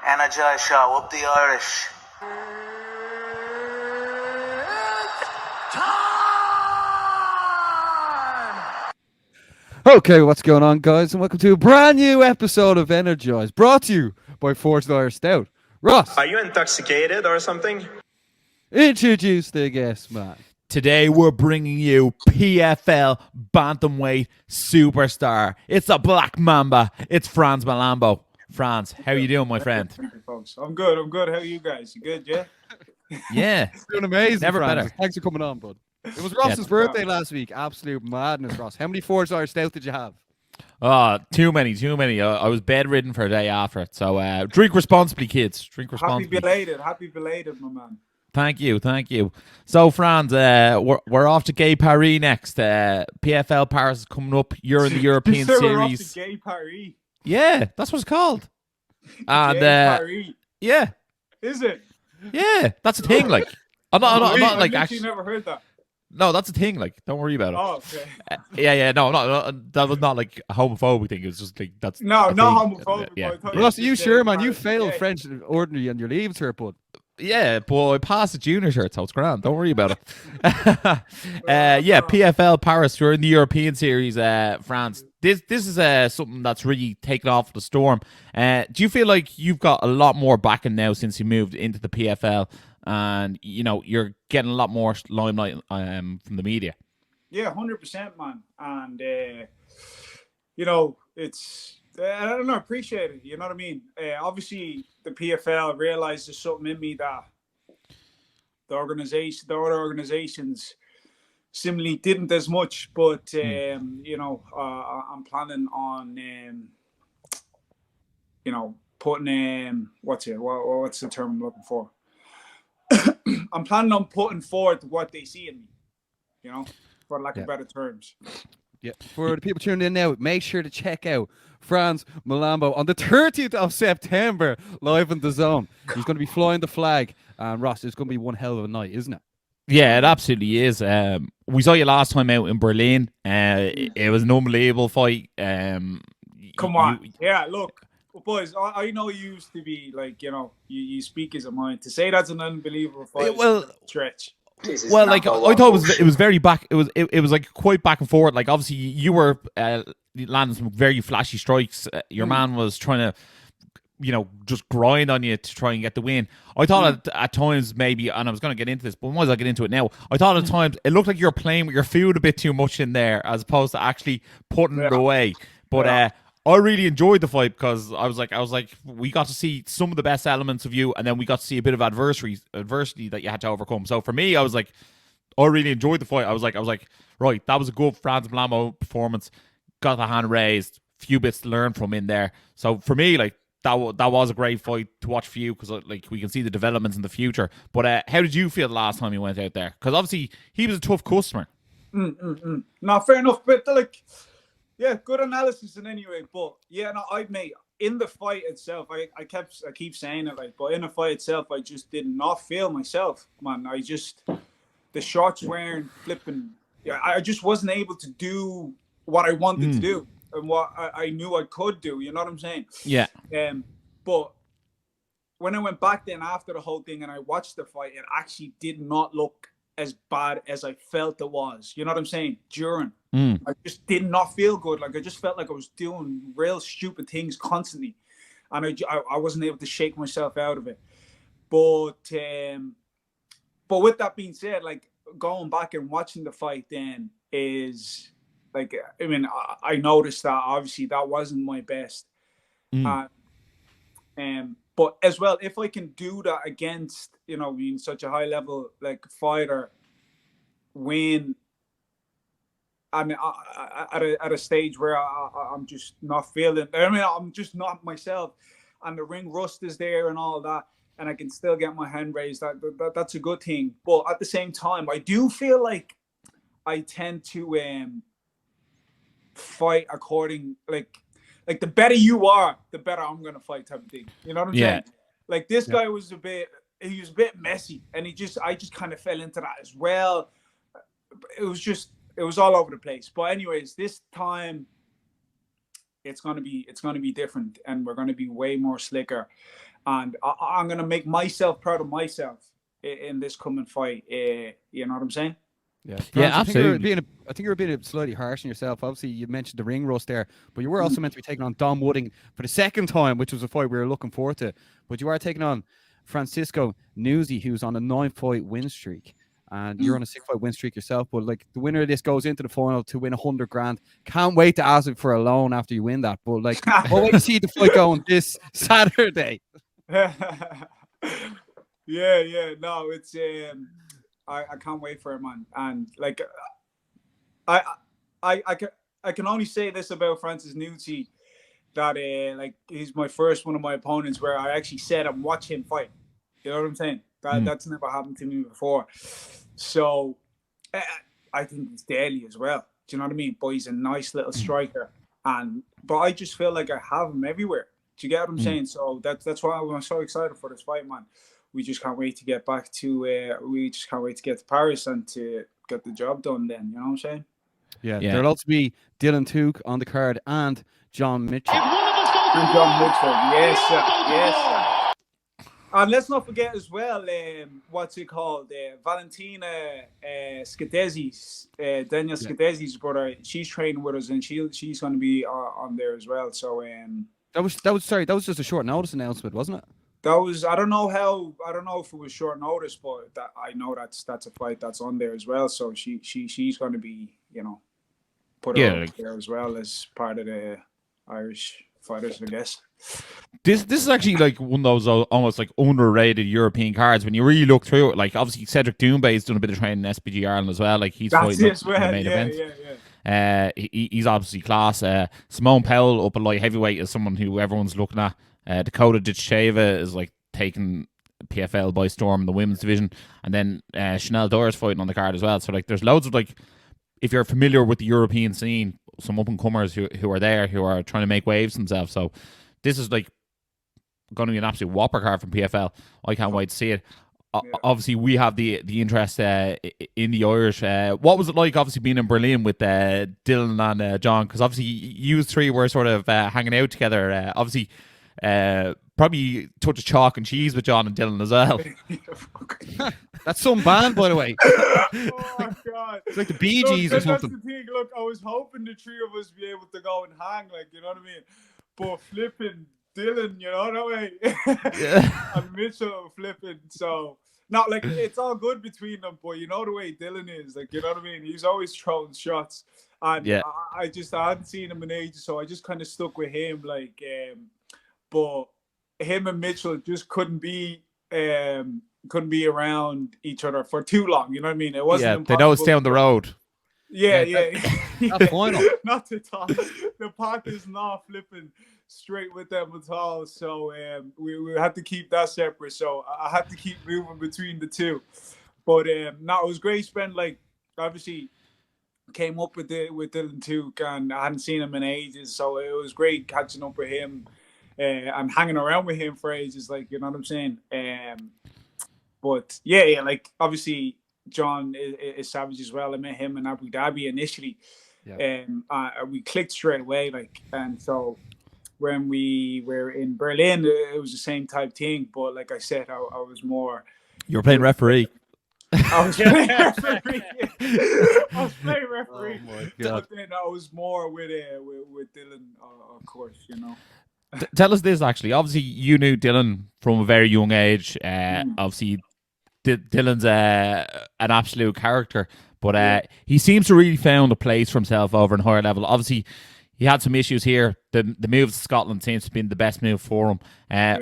Energized show, up the Irish. Okay, what's going on, guys, and welcome to a brand new episode of Energized, brought to you by Forged Irish Stout. Ross, are you intoxicated or something? Introduce the guest, man. Today we're bringing you PFL bantamweight superstar. It's a black mamba. It's Frans Mlambo. Frans, how are you doing, my friend? Thank you, folks. I'm good. How are you guys? You good, yeah? Yeah. Doing amazing, Never Frans. better. Thanks for coming on, bud. It was Ross's birthday last week. Absolute madness, Ross. How many Forged Irish Stout did you have? Too many. I was bedridden for a day after it. So drink responsibly, kids. Drink responsibly. Happy belated, my man. Thank you. So, Frans, we're off to Gay Paris next. PFL Paris is coming up. You're in the European We're Series. off to Gay Paris. Yeah, that's what it's called. And Paris. yeah, Is it? yeah, that's a thing. Like, I'm not like actually actually. never heard that. No, that's a thing. Like, don't worry about it. Oh, okay. Yeah. No, that was not like a homophobic thing. It was just like that's Not homophobic. Yeah. Ross, you sure, man? You failed French ordinary on your leaves here, bud. Yeah, but I passed the junior shirt, so it's grand. Don't worry about it. PFL Paris. We're in the European Series, France. This is something that's really taken off the storm. Do you feel like you've got a lot more backing now since you moved into the PFL, and you're getting a lot more limelight from the media? Yeah, 100%, man. And it's. I don't know, appreciate it. You know what I mean? Obviously, the PFL realized there's something in me that the other organizations similarly didn't as much. But I'm planning on putting what's the term I'm looking for? I'm planning on putting forth what they see in me. For lack of better terms. Yeah. For the people tuning in now, make sure to check out Frans Mlambo on the 30th of September, live in the Zone. He's going to be flying the flag. And Ross, it's going to be one hell of a night, isn't it? Yeah, it absolutely is. We saw you last time out in Berlin. It was an unbelievable fight. Come on. Yeah, look, boys, I know you used to be like, you speak as a mind. To say that's an unbelievable fight, stretch. Well, like I thought it was very back. It was like quite back and forth. Like obviously you were landing some very flashy strikes. Your man was trying to, just grind on you to try and get the win. I thought at times maybe, and I was going to get into this, but once I get into it now, I thought at times it looked like you were playing with your food a bit too much in there, as opposed to actually putting it away. But I really enjoyed the fight because I was like, we got to see some of the best elements of you, and then we got to see a bit of adversity that you had to overcome. So for me, I was like, I really enjoyed the fight. I was like, right, that was a good Frans Mlambo performance. Got the hand raised, few bits to learn from in there. So for me, like that was a great fight to watch for you because like we can see the developments in the future. But how did you feel the last time you went out there? Because obviously he was a tough customer. No, fair enough, but like. Yeah, good analysis in any way, but in the fight itself, I keep saying it, like, but in the fight itself, I just did not feel myself, man. The shots weren't flipping. Yeah, I just wasn't able to do what I wanted to do and what I knew I could do. You know what I'm saying? Yeah. But when I went back then after the whole thing and I watched the fight, it actually did not look as bad as I felt it was. You know what I'm saying? During. I just did not feel good. Like I just felt like I was doing real stupid things constantly, and I wasn't able to shake myself out of it. But with that being said, like going back and watching the fight then is like, I mean, I noticed that obviously that wasn't my best. But as well, if I can do that against being such a high level like fighter, when I'm at a stage where I'm just not feeling. I mean, I'm just not myself, and the ring rust is there and all of that, and I can still get my hand raised. That's a good thing. But at the same time, I do feel like I tend to fight according like the better you are, the better I'm gonna fight type of thing. You know what I'm saying? Like this guy was a bit messy, and I just kind of fell into that as well. It was just it was all over the place. But anyways, this time it's gonna be different, and we're gonna be way more slicker. And I'm gonna make myself proud of myself in this coming fight. You know what I'm saying? Yeah, Yeah, I think you were absolutely. I think you were being slightly harsh on yourself. Obviously, you mentioned the ring rust there, but you were also meant to be taking on Dom Wooding for the second time, which was a fight we were looking forward to. But you are taking on Francisco Nuzzi, who's on a 9-fight win streak, and you're on a 6-fight win streak yourself. But like the winner of this goes into the final to win 100 grand. Can't wait to ask him for a loan after you win that. But like, what way to see the fight going this Saturday? Yeah. No, it's I can't wait for it, man. And like I can only say this about Francis Nuzzi, that like he's my first one of my opponents where I actually sat and watch him fight. You know what I'm saying? That's never happened to me before. So I think he's deadly as well. Do you know what I mean? But he's a nice little striker, but I just feel like I have him everywhere. Do you get what I'm saying? So that's why I'm so excited for this fight, man. We just can't wait to get back to we just can't wait to get to Paris and to get the job done then, you know what I'm saying? Yeah. There'll also be Dylan Took on the card and John Mitchell. And John Mitchell, yes, sir. And let's not forget as well, what's it called? Valentina Scadesi's, Daniel Scadesi's brother. She's training with us, and she's going to be on there as well. So that was just a short notice announcement, wasn't it? that was, I don't know if it was short notice, but I know that's a fight that's on there as well. So she's going to be, put her up there as well as part of the Irish fighters, I guess. This is actually like one of those almost like underrated European cards. When you really look through it, like obviously Cedric Doumbé's done a bit of training in SBG Ireland as well. Like he's fighting in the main event. He's obviously class. Simone Powell up at light heavyweight is someone who everyone's looking at. Dakota Ditcheva is like taking PFL by storm in the women's division, and then Chanel Dore's fighting on the card as well. So like, there's loads of like, if you're familiar with the European scene, some up and comers who are there who are trying to make waves themselves. So this is like going to be an absolute whopper card from PFL. I can't wait to see it. Obviously, we have the interest in the Irish. What was it like, obviously, being in Berlin with Dylan and John? Because obviously, you three were sort of hanging out together. Obviously, probably touch of chalk and cheese with John and Dylan as well. That's some band, by the way. Oh my God! It's like the Bee Gees or something. That's the thing. Look, I was hoping the three of us be able to go and hang, like, you know what I mean. But flipping Dylan, you know that way, and Mitchell flipping. So not like it's all good between them, but you know the way Dylan is, like, you know what I mean. He's always throwing shots, and I hadn't seen him in ages, so I just kind of stuck with him, like. But him and Mitchell just couldn't be around each other for too long. You know what I mean? It wasn't. Yeah, they know it's down the road. Yeah. Not final. Not to talk. The pack is not flipping straight with them at all. So we had to keep that separate. So I had to keep moving between the two. But no, it was great. Spend like obviously came up with Dylan Took, and I hadn't seen him in ages. So it was great catching up with him. I'm hanging around with him for ages, like, you know what I'm saying. But yeah, like obviously John is savage as well. I met him in Abu Dhabi initially, we clicked straight away, like, and so when we were in Berlin, it was the same type thing. But like I said, I was more. You were playing referee. I was playing referee. I was playing referee. Oh my God. But then I was more with Dylan, of course, you know. Tell us this, actually. Obviously, you knew Dylan from a very young age. Obviously, Dylan's an absolute character, but he seems to really found a place for himself over in higher level. Obviously, he had some issues here. The move to Scotland seems to have been the best move for him.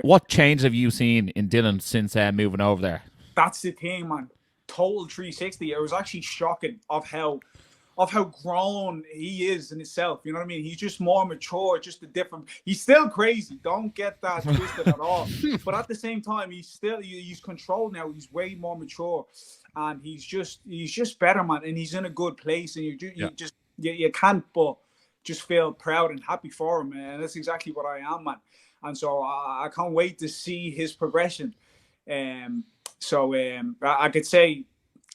What change have you seen in Dylan since moving over there? That's the thing, man. Total 360. It was actually shocking of how grown he is in himself. You know what I mean? He's just more mature, just a different. He's still crazy. Don't get that twisted at all. But at the same time, he's controlled now. He's way more mature, and he's just better, man. And he's in a good place, and you can't but just feel proud and happy for him, and that's exactly what I am, man. And so I can't wait to see his progression. I could say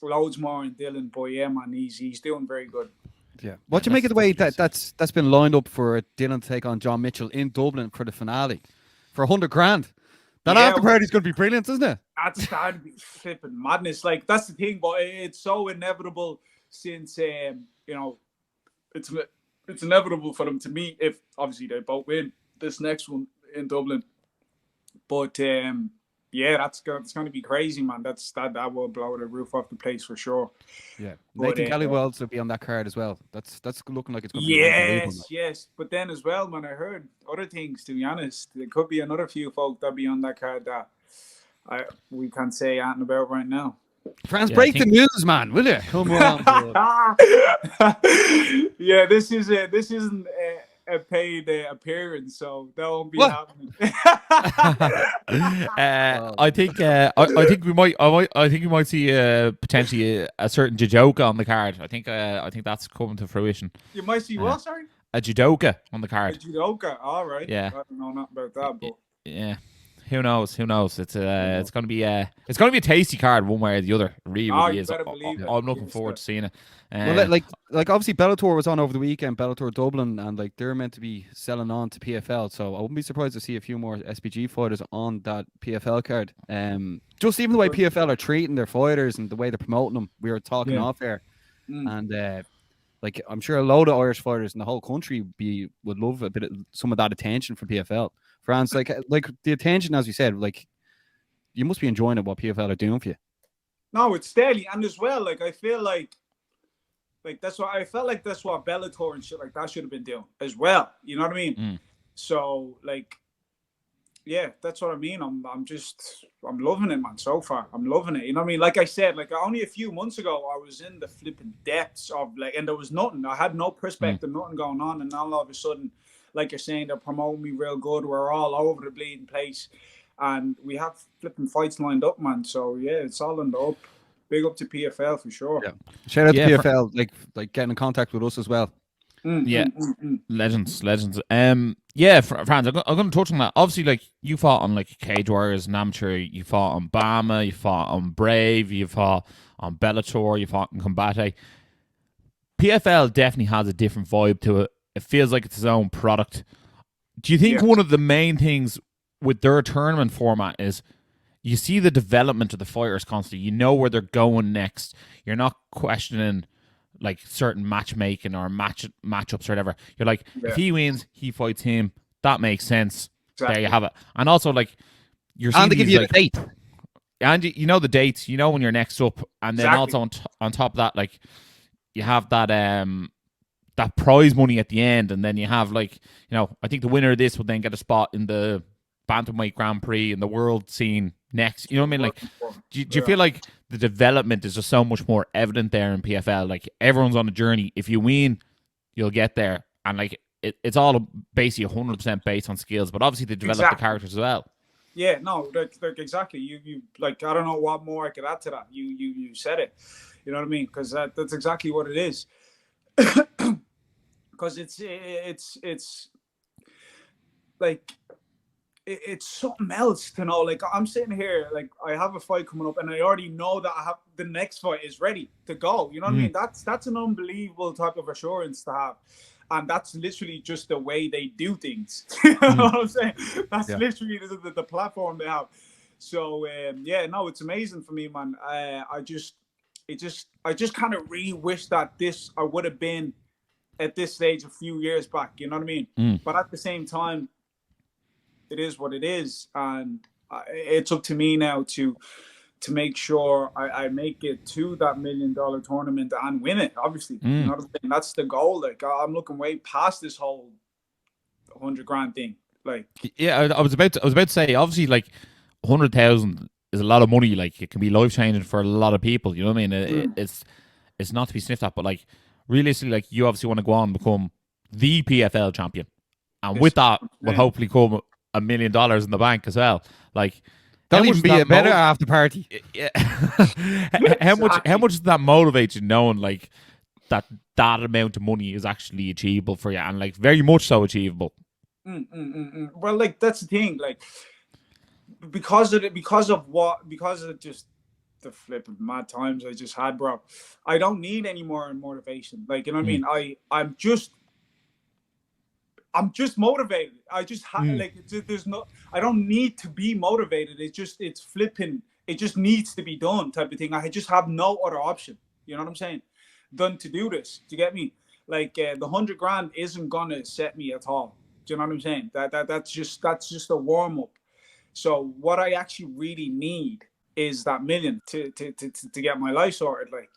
loads more in Dylan, but yeah, man, he's doing very good. Yeah. What do you make of the way that's been lined up for Dylan to take on John Mitchell in Dublin for the finale for 100 grand? That after party's going to be brilliant, isn't it? That'd be flipping madness. Like, that's the thing, but it's so inevitable since you know, it's inevitable for them to meet if obviously they both win this next one in Dublin. But yeah, it's going to be crazy, man. That will blow the roof off the place for sure. Yeah, Nathan Kelly will also be on that card as well. That's looking like it's going to be yes. But then as well, man, I heard other things. To be honest, there could be another few folk that be on that card that we can't say anything about right now. Frans, break the news, man, will you? Come on. Yeah, this isn't a paid appearance, so that won't be happening. I think we might see potentially a certain judoka on the card. I think that's coming to fruition. You might see what? Sorry, a judoka on the card. A judoka, all right. Yeah, I don't know nothing about that, but yeah. Who knows? It's gonna be a tasty card one way or the other. It really is. I'm looking forward to seeing it. Well, like obviously Bellator was on over the weekend, Bellator Dublin, and like they're meant to be selling on to PFL. So I wouldn't be surprised to see a few more SBG fighters on that PFL card. Just even the way PFL are treating their fighters and the way they're promoting them. We were talking off air, and like I'm sure a load of Irish fighters in the whole country would love a bit of some of that attention from PFL. France, like the attention, as you said, like you must be enjoying it what PFL are doing for you. No, it's steady, and as well, like I feel like that's what I felt like that's what Bellator and shit like that should have been doing as well. You know what I mean? So like, yeah, that's what I mean. I'm loving it, man. So far, I'm loving it. You know what I mean? Like I said, like only a few months ago, I was in the flipping depths of like, and there was nothing. I had no perspective, nothing going on, and now all of a sudden, like you're saying, they're promoting me real good. We're all over the bleeding place. And we have flipping fights lined up, man. So, yeah, it's all in the up. Big up to PFL for sure. Yeah. Shout out to PFL, like getting in contact with us as well. Legends. Yeah, Frans, I'm going to touch on that. Obviously, like, you fought on, like, Cage Warriors and Amateur. You fought on Bama. You fought on Brave. You fought on Bellator. You fought in Combate. PFL definitely has a different vibe to it. It feels like it's its own product. Do you think one of the main things with their tournament format is you see the development of the fighters constantly? You know where they're going next. You're not questioning like certain matchmaking or matchups or whatever. You're like, if he wins, he fights him. That makes sense. Exactly. There you have it. And also, like, you're seeing they give you a date. And you know the dates. You know when you're next up. And then also on top of that, like, you have that that prize money at the end, and then you have, like, you know, I think the winner of this will then get a spot in the Bantamweight Grand Prix in the world scene next. You know what I mean? Like, do you feel like the development is just so much more evident there in PFL? Like, everyone's on a journey. If you win, you'll get there. And, like, it's all basically 100% based on skills, but obviously they develop the characters as well. Yeah, no, like exactly. You like, I don't know what more I could add to that. You said it. You know what I mean? Because that's exactly what it is. Because it's like it's something else to know. Like, I'm sitting here, like, I have a fight coming up, and I already know that I have the next fight is ready to go. You know what I mean? That's an unbelievable type of assurance to have, and that's literally just the way they do things. You know what I'm saying? That's literally the platform they have. So yeah, no, it's amazing for me, man. I just kind of really wish that I would have been at this stage a few years back, you know what I mean? But at the same time, it is what it is, and it's up to me now to make sure I make it to that $1 million tournament and win it. Obviously, you know what I'm saying? That's the goal. Like, I'm looking way past this whole 100 grand thing. Like, yeah, I was about to say, obviously, like, 100,000 is a lot of money. Like, it can be life changing for a lot of people. You know what I mean? It's not to be sniffed at, but, like, realistically, like, you obviously want to go on and become the PFL champion, and with that will hopefully come $1 million in the bank as well. Like, that'll even be a better after party. Yeah. How much does that motivate you, knowing, like, that amount of money is actually achievable for you, and, like, very much so achievable? Well, like, that's the thing, like, because of just the flipping mad times I just had, bro. I don't need any more motivation. Like, you know what I mean? I'm just motivated. I just there's no. I don't need to be motivated. It's flipping. It just needs to be done, type of thing. I just have no other option. You know what I'm saying? Done to do this. Do you get me? Like the 100 grand isn't gonna set me at all. Do you know what I'm saying? That's just a warm up. So what I actually really need is that million to get my life sorted. Like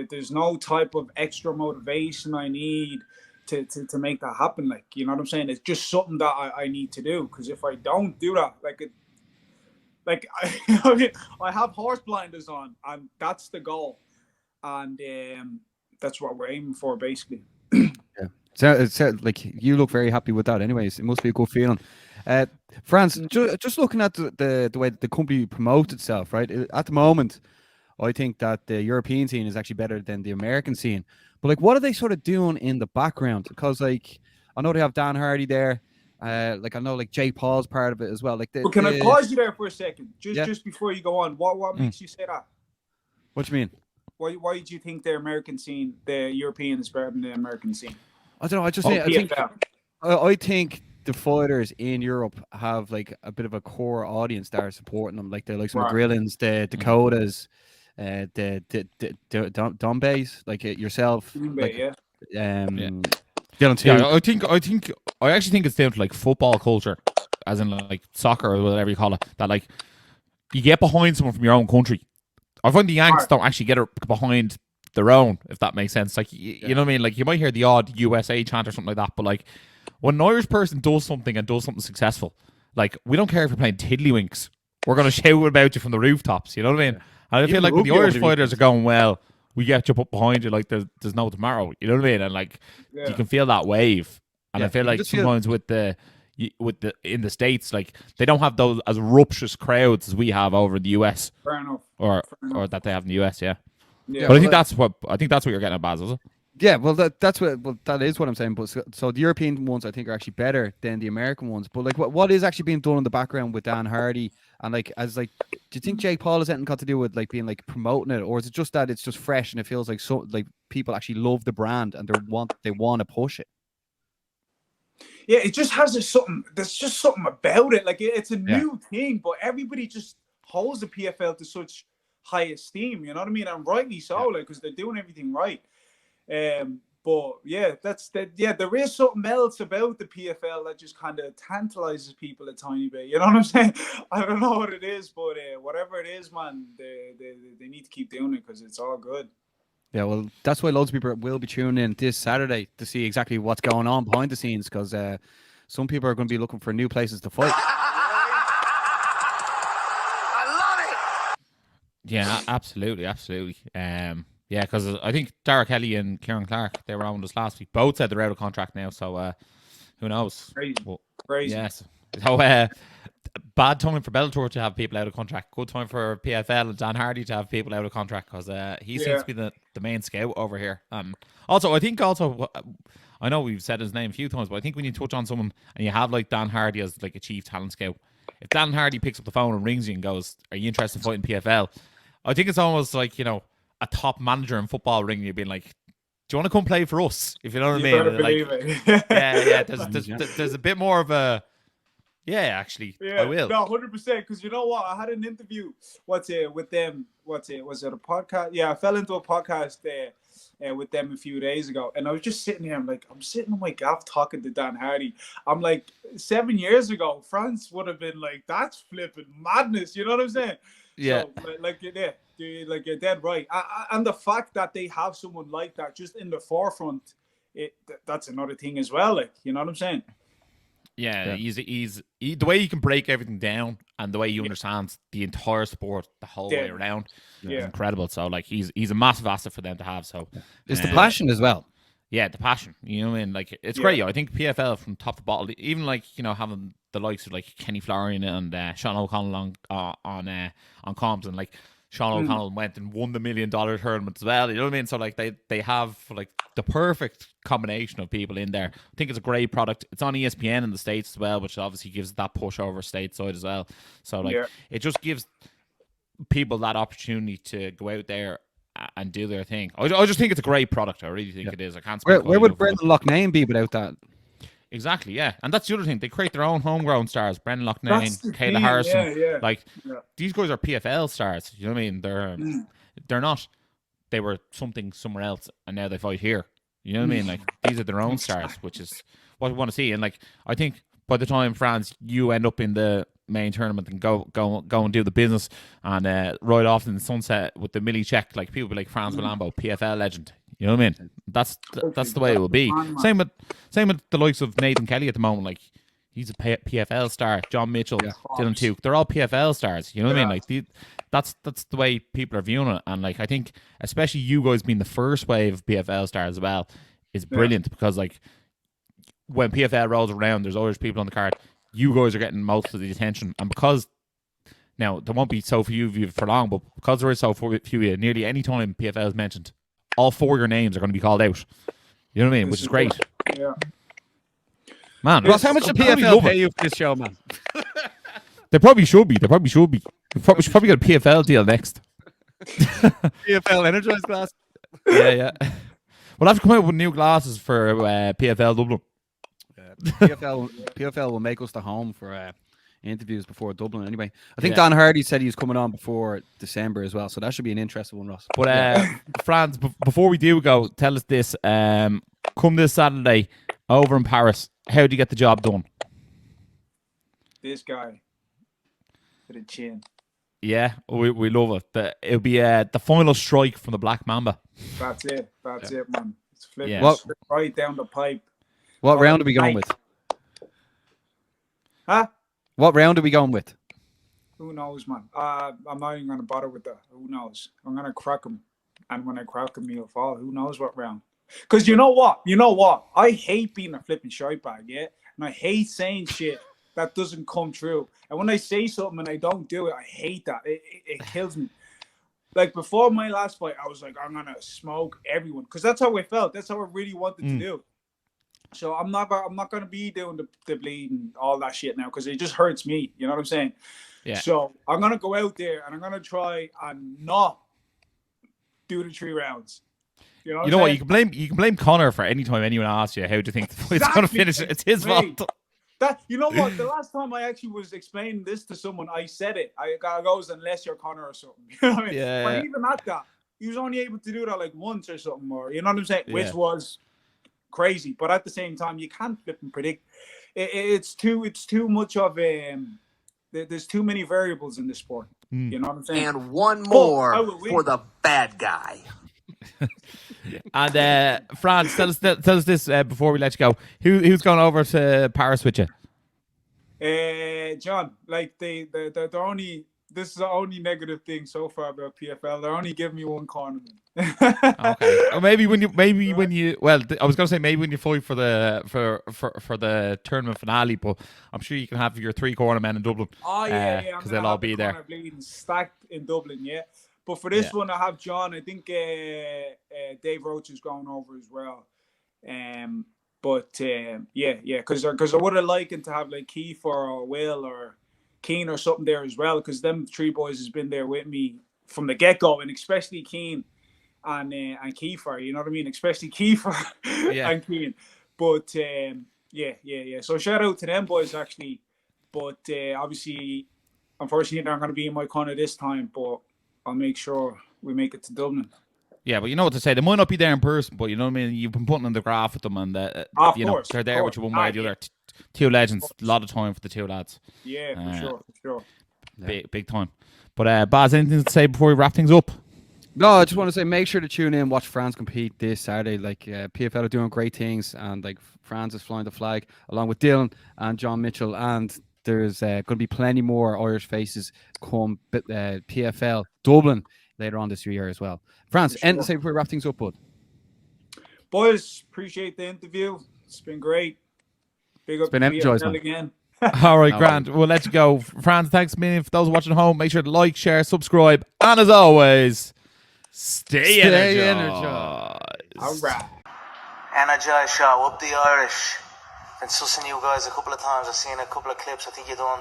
there's no type of extra motivation I need to make that happen. Like, you know what I'm saying? It's just something that I need to do. Because if I don't do that, I mean, I have horse blinders on, and that's the goal, and that's what we're aiming for, basically. Yeah. So it's like you look very happy with that. Anyways, it must be a good feeling. Frans, just looking at the way that the company promotes itself, right? At the moment, I think that the European scene is actually better than the American scene. But like, what are they sort of doing in the background? Because like, I know they have Dan Hardy there. Like I know like Jake Paul's part of it as well. Like, but can I pause you there for a second, just before you go on? What makes you say that? What do you mean? Why do you think the American scene, the European, is better than the American scene? I don't know. I think the fighters in Europe have like a bit of a core audience that are supporting them. Like the likes of McGrillans, the Dakotas, the Dombays, like yourself, Dylan too. I actually think it's down to like football culture, as in like soccer or whatever you call it. That like you get behind someone from your own country. I find the Yanks don't actually get behind their own, if that makes sense. Like you know what I mean? Like you might hear the odd USA chant or something like that, but like when an Irish person does something and does something successful, like we don't care if you're playing tiddlywinks. We're gonna shout about you from the rooftops. You know what I mean? And I feel like when the Irish fighters are going well, we get you put behind you like there's no tomorrow. You know what I mean? And like you can feel that wave. And I feel like sometimes with the in the States, like they don't have those as raucous crowds as we have over in the US. Fair enough. Or that they have in the US, yeah. Yeah, but I think that's what you're getting at, Baz, is it? Yeah, well, that is what I'm saying. But so the European ones, I think, are actually better than the American ones. But like, what is actually being done in the background with Dan Hardy and like, do you think Jake Paul has anything got to do with like being like promoting it, or is it just that it's just fresh and it feels like people actually love the brand and they want to push it? Yeah, it just has something. There's just something about it. Like it's a new thing, but everybody just holds the PFL to such high esteem. You know what I mean? And rightly so, like because they're doing everything right. But yeah, there is something else about the PFL that just kind of tantalizes people a tiny bit. You know what I'm saying? I don't know what it is, but whatever it is, man, they need to keep doing it because it's all good. Yeah, well, that's why loads of people will be tuning in this Saturday to see exactly what's going on behind the scenes, because some people are going to be looking for new places to fight. I love it. Yeah, absolutely. Yeah, because I think Dara Kelly and Kieran Clark, they were on with us last week. Both said they're out of contract now, so who knows? Crazy. Yes. So bad time for Bellator to have people out of contract. Good time for PFL and Dan Hardy to have people out of contract, because he seems to be the main scout over here. Also, I know we've said his name a few times, but I think when you touch on someone and you have like Dan Hardy as like a chief talent scout, if Dan Hardy picks up the phone and rings you and goes, "Are you interested in fighting PFL?" I think it's almost like, you know, a top manager in football ringing you, being like, "Do you want to come play for us?" If you know what I mean. Better believe it. Yeah. There's a bit more of a. Yeah, actually, I will. No, 100%. Because you know what? I had an interview. With them? Was it a podcast? Yeah, I fell into a podcast with them a few days ago, and I was just sitting here. I'm sitting on my gaff talking to Dan Hardy. I'm like, 7 years ago, France would have been like, "That's flipping madness." You know what I'm saying? Yeah. So, you're dead right. And the fact that they have someone like that just in the forefront, that's another thing as well. Like, you know what I'm saying? Yeah. He's the way he can break everything down and the way he understands the entire sport the whole way around is incredible. So like he's a massive asset for them to have. So it's the passion as well. Yeah, the passion. You know what I mean? Like it's great. I think PFL from top to bottom, even like, you know, having the likes of like Kenny Florian and Sean O'Connell on comms, and like Sean O'Connell went and won the $1 million tournament as well. You know what I mean? So like they have like the perfect combination of people in there. I think it's a great product. It's on ESPN in the States as well, which obviously gives that push over stateside as well. So like it just gives people that opportunity to go out there and do their thing. I just think it's a great product. I really think it is. I can't speak. Where would Brendan Loughnane be without that? Exactly, yeah. And that's the other thing. They create their own homegrown stars. Brendan That's the Loughnane, Kayla thing, Harrison. yeah. Like, these guys are PFL stars. You know what I mean? They're not. They were something somewhere else, and now they fight here. You know what I mean? Like, these are their own stars, which is what we want to see. And, like, I think by the time, Frans, you end up in the main tournament and go and do the business and ride off in the sunset with the Millie check, like, people be like Frans Mlambo, PFL legend. You know what I mean? That's the way it will be. Same with the likes of Nathan Kelly at the moment. Like, he's a PFL star. John Mitchell, Dylan Tuke, they're all PFL stars. You know what I mean? Like, that's the way people are viewing it. And, like, I think especially you guys being the first wave of PFL stars as well is brilliant because, like, when PFL rolls around, there's always people on the card. You guys are getting most of the attention, and because now there won't be so few of you for long, but because there is so few of you, nearly any time PFL is mentioned, all 4 of your names are going to be called out. You know what I mean? Which is great. Yeah. Man, Ross, how much did PFL pay you for this show, man? They probably should be. We should probably get a PFL deal next. PFL Energized glass. Yeah. We'll have to come out with new glasses for PFL Dublin. PFL will make us the home for interviews before Dublin anyway. I think Don Hardy said he was coming on before December as well, so that should be an interesting one, Ross. But Frans, before we do go, tell us this. Come this Saturday over in Paris, how do you get the job done? This guy with a chin. Yeah, we love it. It'll be the final strike from the Black Mamba. That's it, man. It's flipping right down the pipe. What round are we going with? Huh? What round are we going with? Who knows, man? I'm not even going to bother with that. Who knows? I'm going to crack him. And when I crack him, he'll fall. Who knows what round? Because you know what? I hate being a flipping shite bag, yeah? And I hate saying shit that doesn't come true. And when I say something and I don't do it, I hate that. It kills me. Like, before my last fight, I was like, I'm going to smoke everyone. Because that's how I felt. That's how I really wanted to do. So I'm not going to be doing the bleed and all that shit now because it just hurts me. You know what I'm saying? Yeah. So I'm going to go out there and I'm going to try and not do the 3 rounds. You know what? You can blame Connor for any time anyone asks you how do you think the fight's going to finish. It's his fault. You know what? The last time I actually was explaining this to someone, I said it. I goes, unless you're Connor or something. You know what I mean? Yeah. But even at that, he was only able to do that like once or something, or you know what I'm saying? Which was crazy. But at the same time, you can't flip and predict. It's too much of there's too many variables in this sport. You know what I'm saying? And one more for the bad guy. And Frans, tell us this before we let you go. Who's going over to Paris with you? John, like they're only. This is the only negative thing so far about PFL. They're only giving me 1 corner. Okay. Or maybe when you well, I was gonna say maybe when you fight for the tournament finale, but I'm sure you can have your 3 corner men in Dublin. Oh yeah, because they'll all be there. Stacked in Dublin, yeah. But for this one, I have John. I think Dave Roach is going over as well. Because I would have liked to have like Kiefer or Will or Keane or something there as well, because them 3 boys has been there with me from the get-go, and especially Keane and Kiefer, you know what I mean? Especially Kiefer and Keane. But so shout out to them boys actually. But obviously, unfortunately, they're not going to be in my corner this time, but I'll make sure we make it to Dublin. Yeah, but you know what to say. They might not be there in person, but you know what I mean? You've been putting in the graph with them, and they're there with you one way or the other. 2 legends, a lot of time for the 2 lads. Yeah, for sure. Big time. But Baz, anything to say before we wrap things up? No, I just want to say make sure to tune in, watch Frans compete this Saturday. Like PFL are doing great things, and like Frans is flying the flag along with Dylan and John Mitchell, and there's going to be plenty more Irish faces come PFL Dublin later on this year as well. Frans, anything to say before we wrap things up, bud? Boys, appreciate the interview. It's been great. Big up. It's been energized again. All right, Grant. We'll let you go. Frans, thanks a million. For those watching at home, make sure to like, share, subscribe, and as always, stay energized. All right. Energized show, up the Irish. Been sussing you guys a couple of times. I've seen a couple of clips. I think you done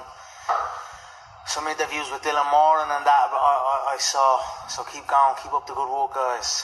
some interviews with Dylan Moran and that I saw. So keep going, keep up the good work, guys.